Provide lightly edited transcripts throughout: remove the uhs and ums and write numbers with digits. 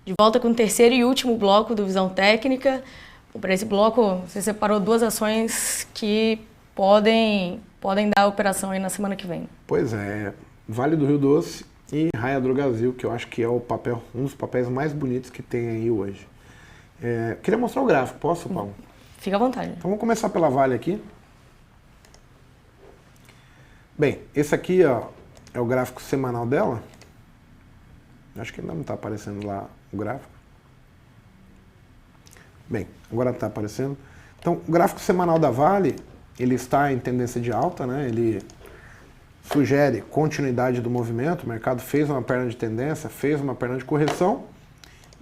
De volta com o terceiro e último bloco do Visão Técnica. Para esse bloco, você separou duas ações que podem dar operação aí na semana que vem. Pois é, Vale do Rio Doce e Raia Drogasil, que eu acho que é um dos papéis mais bonitos que tem aí hoje. Queria mostrar o gráfico, posso, Paulo? Fica à vontade. Então vamos começar pela Vale aqui. Bem, esse aqui ó, é o gráfico semanal dela. Acho que ainda não está aparecendo lá o gráfico. Bem, agora está aparecendo. Então, o gráfico semanal da Vale, ele está em tendência de alta, né? Ele sugere continuidade do movimento. O mercado fez uma perna de tendência, fez uma perna de correção.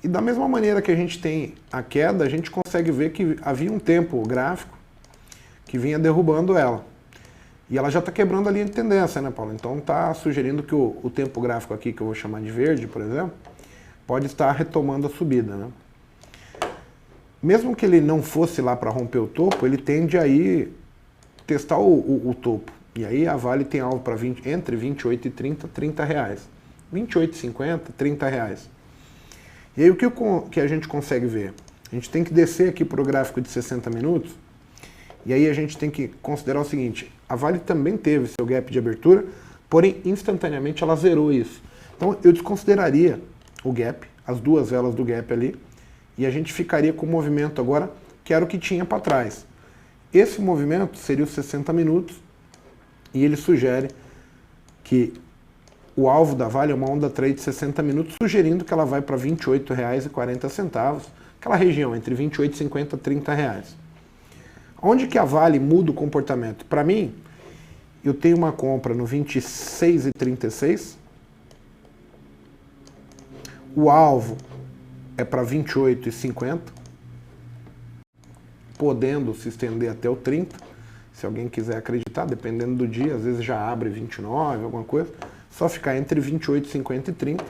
E da mesma maneira que a gente tem a queda, a gente consegue ver que havia um tempo gráfico que vinha derrubando ela. E ela já está quebrando a linha de tendência, né, Paulo? Então está sugerindo que o tempo gráfico aqui, que eu vou chamar de verde, por exemplo, pode estar retomando a subida, né? Mesmo que ele não fosse lá para romper o topo, ele tende a ir testar o topo. E aí a Vale tem alvo para entre 28 e 30 reais. 28,50, 30 reais. E aí o que a gente consegue ver? A gente tem que descer aqui para o gráfico de 60 minutos. E aí a gente tem que considerar o seguinte, a Vale também teve seu gap de abertura, porém instantaneamente ela zerou isso. Então eu desconsideraria o gap, as duas velas do gap ali, e a gente ficaria com o movimento agora, que era o que tinha para trás. Esse movimento seria os 60 minutos, e ele sugere que o alvo da Vale é uma onda trade de 60 minutos, sugerindo que ela vai para R$ 28,40, aquela região entre R$ 28,50 e R$ 30 reais. Onde que a Vale muda o comportamento? Para mim, eu tenho uma compra no 26,36. O alvo é para 28,50. Podendo se estender até o 30. Se alguém quiser acreditar, dependendo do dia, às vezes já abre 29, alguma coisa. Só ficar entre 28,50 e 30.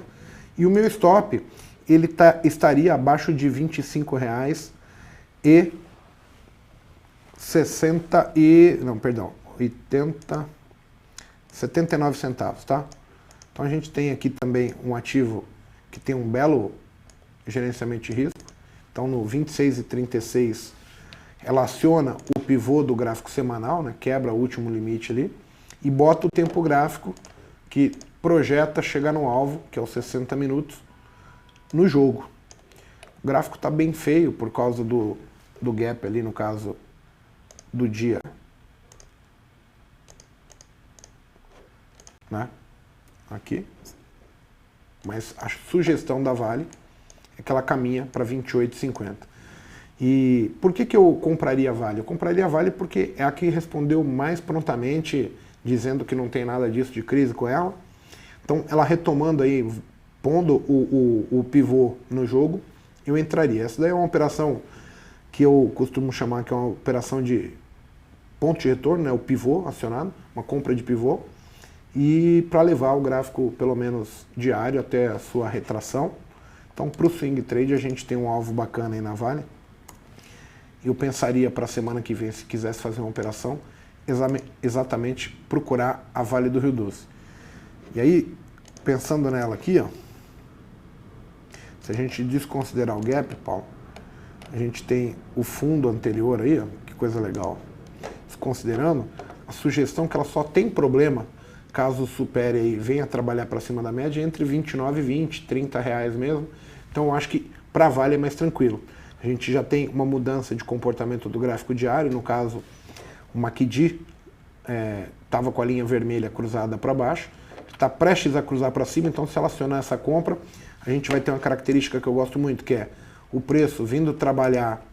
E o meu stop, ele estaria abaixo de R$ 25,00 e 79 centavos, tá? Então a gente tem aqui também um ativo que tem um belo gerenciamento de risco. Então no 26,36 relaciona o pivô do gráfico semanal, né? Quebra o último limite ali e bota o tempo gráfico que projeta chegar no alvo, que é os 60 minutos, no jogo. O gráfico está bem feio por causa do gap ali, no caso do dia, né? Aqui, mas a sugestão da Vale é que ela caminha para 28,50. E por que eu compraria a Vale? Eu compraria a Vale porque é a que respondeu mais prontamente, dizendo que não tem nada disso de crise com ela. Então, ela retomando aí, pondo o pivô no jogo, eu entraria. Essa daí é uma operação que eu costumo chamar que é uma operação de ponto de retorno, né, o pivô acionado, uma compra de pivô, e para levar o gráfico pelo menos diário até a sua retração. Então para o swing trade a gente tem um alvo bacana aí na Vale. Eu pensaria para a semana que vem, se quisesse fazer uma operação, exatamente procurar a Vale do Rio Doce. E aí, pensando nela aqui, ó, se a gente desconsiderar o gap, Paulo, a gente tem o fundo anterior aí, ó, que coisa legal. Considerando a sugestão que ela só tem problema caso supere aí, venha trabalhar para cima da média entre 29 e 20, 30 reais mesmo. Então eu acho que para a Vale é mais tranquilo. A gente já tem uma mudança de comportamento do gráfico diário, no caso o MACD estava com a linha vermelha cruzada para baixo, está prestes a cruzar para cima, então se ela acionar essa compra, a gente vai ter uma característica que eu gosto muito, que é o preço vindo trabalhar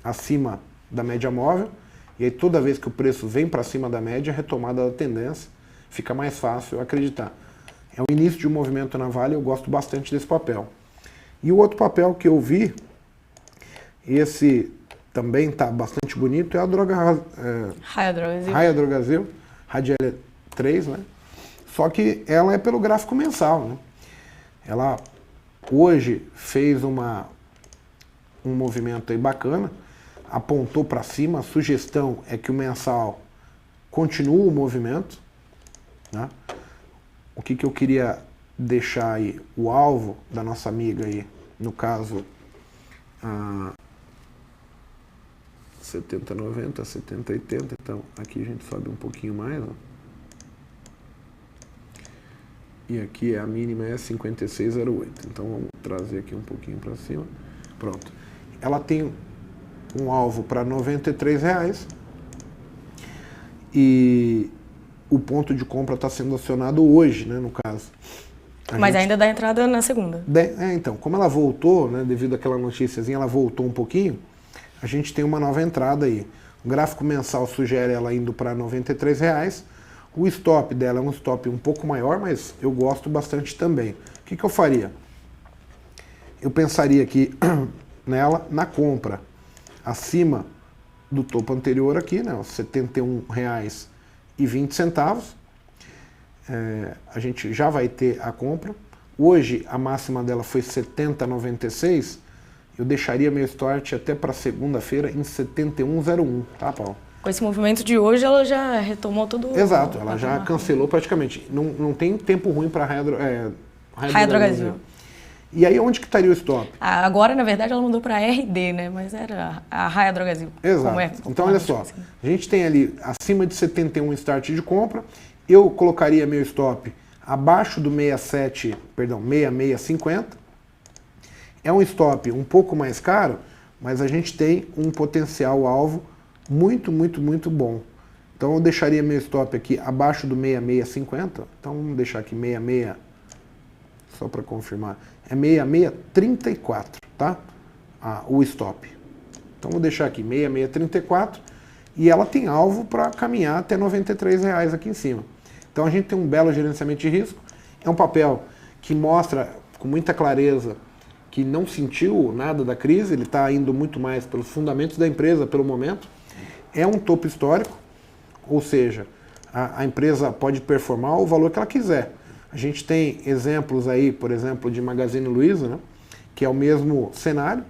acima da média móvel. E aí toda vez que o preço vem para cima da média, retomada da tendência, fica mais fácil acreditar. É o início de um movimento na Vale, eu gosto bastante desse papel. E o outro papel que eu vi, esse também está bastante bonito, é a Raia Drogasil, Radial 3, né? Só que ela é pelo gráfico mensal, né? Ela hoje fez um movimento aí bacana, apontou para cima, a sugestão é que o mensal continue o movimento, né? O que eu queria deixar aí, o alvo da nossa amiga aí, no caso, a 70,90, 70,80, então aqui a gente sobe um pouquinho mais, ó. E aqui a mínima é 56,08, então vamos trazer aqui um pouquinho para cima, pronto. Ela tem um alvo para R$ 93,00 e o ponto de compra está sendo acionado hoje, né, no caso. Mas ainda dá entrada na segunda. Então, como ela voltou, né, devido àquela noticiazinha, ela voltou um pouquinho, a gente tem uma nova entrada aí. O gráfico mensal sugere ela indo para R$ 93,00. O stop dela é um stop um pouco maior, mas eu gosto bastante também. O que eu faria? Eu pensaria aqui nela na compra acima do topo anterior aqui, né, R$ 71,20. A gente já vai ter a compra. Hoje a máxima dela foi 70,96. Eu deixaria meu start até para segunda-feira em 71,01, tá, Paulo? Com esse movimento de hoje, ela já retomou tudo. Exato, ela já cancelou praticamente. Não tem tempo ruim para Raia Drogasil. E aí onde que estaria o stop? Agora, na verdade, ela mudou para RD, né? Mas era a Raia Drogasil. Exato. Então, olha só. Assim. A gente tem ali acima de 71 start de compra. Eu colocaria meu stop abaixo do 66,50. É um stop um pouco mais caro, mas a gente tem um potencial alvo muito, muito, muito bom. Então eu deixaria meu stop aqui abaixo do 66,50. Então vamos deixar aqui 66, só para confirmar. É 66,34, tá? O stop. Então vou deixar aqui 66,34 e ela tem alvo para caminhar até R$ 93,00 aqui em cima. Então a gente tem um belo gerenciamento de risco. É um papel que mostra com muita clareza que não sentiu nada da crise, ele está indo muito mais pelos fundamentos da empresa pelo momento. É um topo histórico, ou seja, a empresa pode performar o valor que ela quiser. A gente tem exemplos aí, por exemplo, de Magazine Luiza, né, que é o mesmo cenário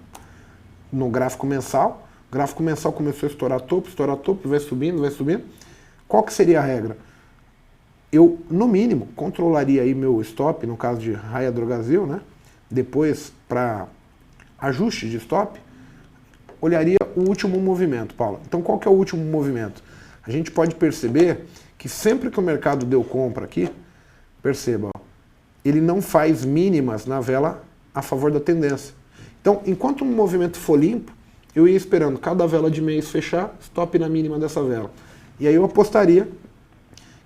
no gráfico mensal. O gráfico mensal começou a estourar topo, vai subindo, vai subindo. Qual que seria a regra? Eu, no mínimo, controlaria aí meu stop, no caso de Raia Drogasil, né? Depois, para ajuste de stop, olharia o último movimento, Paulo. Então, qual que é o último movimento? A gente pode perceber que sempre que o mercado deu compra aqui, perceba, ó, ele não faz mínimas na vela a favor da tendência. Então, enquanto um movimento for limpo, eu ia esperando cada vela de mês fechar, stop na mínima dessa vela. E aí eu apostaria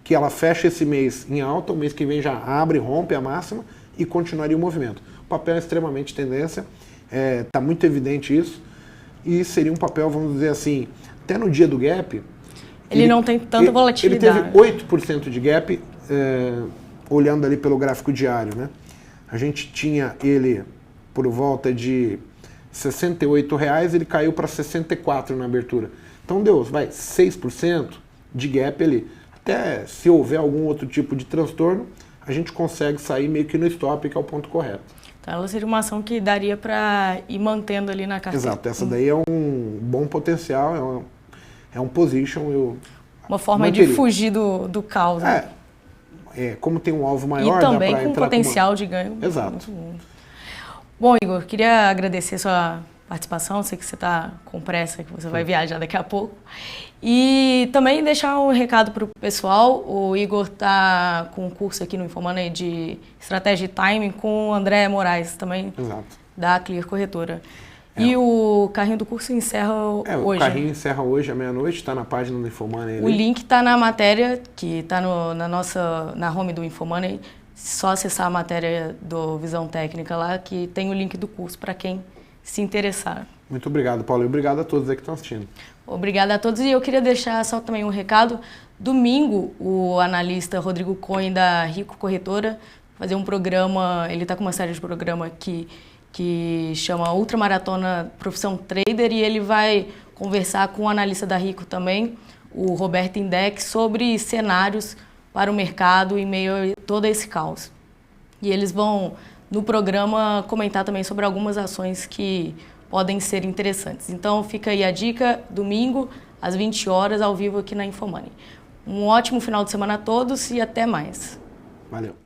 que ela fecha esse mês em alta, o mês que vem já abre, rompe a máxima e continuaria o movimento. O papel é extremamente tendência, está muito evidente isso, e seria um papel, vamos dizer assim, até no dia do gap... Ele não tem tanta volatilidade. Ele teve 8% de gap, olhando ali pelo gráfico diário, né? A gente tinha ele por volta de R$ 68,00, ele caiu para 64 na abertura. Então deu, 6% de gap ali. Até se houver algum outro tipo de transtorno, a gente consegue sair meio que no stop, que é o ponto correto. Então ela seria uma ação que daria para ir mantendo ali na carteira. Exato, essa daí é um bom potencial, é um position. Uma forma de fugir do caos. Né? Como tem um alvo maior, e também dá pra com entrar potencial de ganho. Exato. Bom, Igor, queria agradecer a sua participação. Sei que você está com pressa, que você vai viajar daqui a pouco. E também deixar um recado para o pessoal. O Igor está com um curso aqui no Infomoney de estratégia e timing com o André Moraes, também. Exato. Da Clear Corretora. E o carrinho do curso encerra hoje. O carrinho encerra hoje à meia-noite, está na página do Infomoney. O link está na matéria, que está na home do Infomoney. Só acessar a matéria do Visão Técnica lá, que tem o link do curso para quem se interessar. Muito obrigado, Paulo. E obrigado a todos aí que estão assistindo. Obrigada a todos. E eu queria deixar só também um recado. Domingo, o analista Rodrigo Cohen, da Rico Corretora, vai fazer um programa, ele está com uma série de programa que chama Ultramaratona Profissão Trader, e ele vai conversar com o analista da Rico também, o Roberto Index, sobre cenários para o mercado em meio a todo esse caos. E eles vão, no programa, comentar também sobre algumas ações que podem ser interessantes. Então fica aí a dica, domingo, às 20 horas, ao vivo aqui na Infomoney. Um ótimo final de semana a todos e até mais. Valeu.